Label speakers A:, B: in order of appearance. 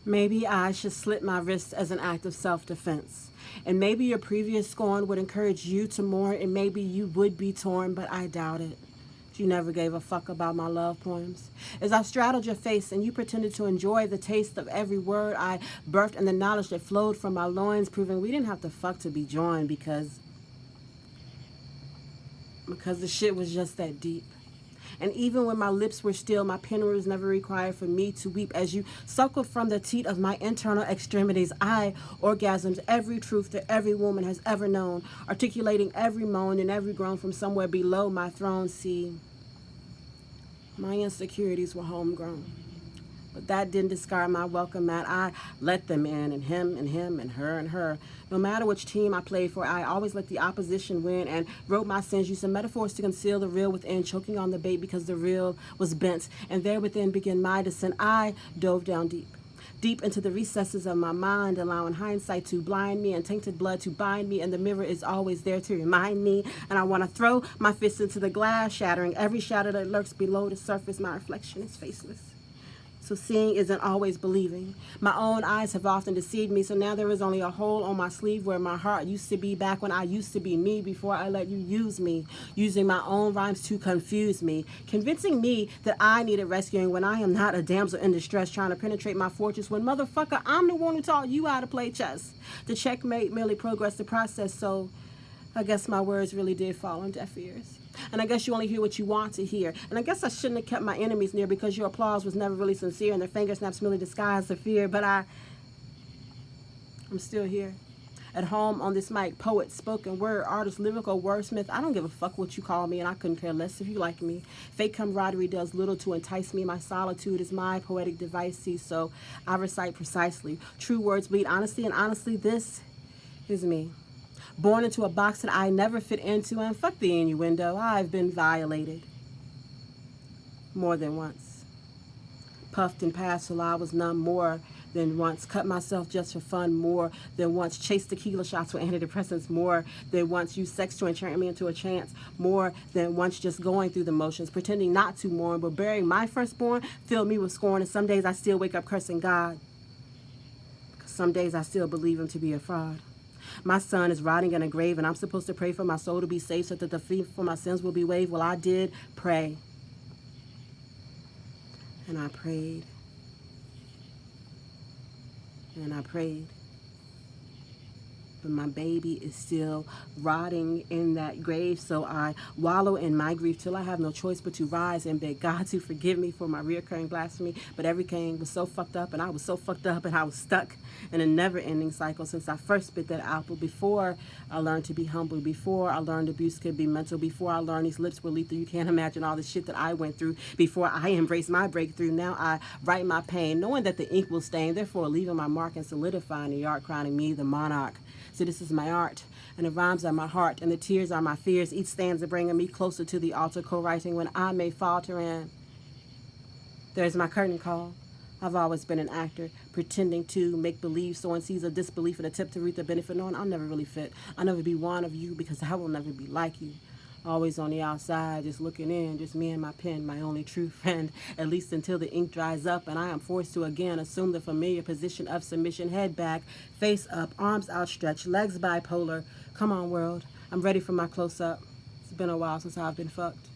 A: Maybe I should slit my wrists as an act of self-defense. And maybe your previous scorn would encourage you to mourn, and maybe you would be torn, but I doubt it. You never gave a fuck about my love poems. As I straddled your face and you pretended to enjoy the taste of every word I birthed and the knowledge that flowed from my loins, proving we didn't have to fuck to be joined because the shit was just that deep. And even when my lips were still, my pen was never required for me to weep. As you suckled from the teat of my internal extremities, I orgasmed every truth that every woman has ever known, articulating every moan and every groan from somewhere below my throne. See, my insecurities were homegrown. But that didn't discard my welcome mat. I let them in, and him, and her, and her. No matter which team I played for, I always let the opposition win and wrote my sins, using metaphors to conceal the real within, choking on the bait because the real was bent. And there within began my descent. I dove down deep into the recesses of my mind, allowing hindsight to blind me and tainted blood to bind me, and the mirror is always there to remind me. And I want to throw my fist into the glass, shattering every shadow that lurks below the surface. My reflection is faceless. So seeing isn't always believing. My own eyes have often deceived me, so now there is only a hole on my sleeve where my heart used to be back when I used to be me before I let you use me, using my own rhymes to confuse me, convincing me that I needed rescuing when I am not a damsel in distress trying to penetrate my fortress when, motherfucker, I'm the one who taught you how to play chess. The checkmate merely progressed the process, so I guess my words really did fall on deaf ears. And I guess you only hear what you want to hear. And I guess I shouldn't have kept my enemies near because your applause was never really sincere and their finger snaps merely disguised the fear. But I'm still here. At home on this mic, poet, spoken word, artist, lyrical wordsmith. I don't give a fuck what you call me, and I couldn't care less if you like me. Fake camaraderie does little to entice me. My solitude is my poetic device, see, so I recite precisely. True words bleed honesty, and honestly, this is me. Born into a box that I never fit into, and fuck the innuendo, I've been violated. More than once. Puffed and passed till I was numb more than once. Cut myself just for fun more than once. Chased tequila shots with antidepressants more than once. Used sex to enchant me into a trance more than once. Just going through the motions, pretending not to mourn, but burying my firstborn filled me with scorn, and some days I still wake up cursing God. Some days I still believe him to be a fraud. My son is rotting in a grave, and I'm supposed to pray for my soul to be saved so that the fee for my sins will be waived. Well, I did pray. And I prayed. And I prayed. But my baby is still rotting in that grave, so I wallow in my grief till I have no choice but to rise and beg God to forgive me for my reoccurring blasphemy. But everything was so fucked up, and I was so fucked up, and I was stuck in a never-ending cycle since I first spit that apple. Before I learned to be humble, before I learned abuse could be mental, before I learned these lips were lethal. You can't imagine all the shit that I went through before I embraced my breakthrough. Now I write my pain, knowing that the ink will stain, therefore leaving my mark and solidifying the art, crowning me the monarch. So this is my art, and the rhymes are my heart, and the tears are my fears. Each stanza bringing me closer to the altar, co-writing when I may falter. And there's my curtain call. I've always been an actor, pretending to make believe. Someone sees a disbelief and attempt to reap the benefit, knowing I'll never really fit. I'll never be one of you because I will never be like you. Always on the outside, just looking in, just me and my pen, my only true friend, at least until the ink dries up and I am forced to again assume the familiar position of submission, head back, face up, arms outstretched, legs bipolar. Come on, world, I'm ready for my close-up. It's been a while since I've been fucked.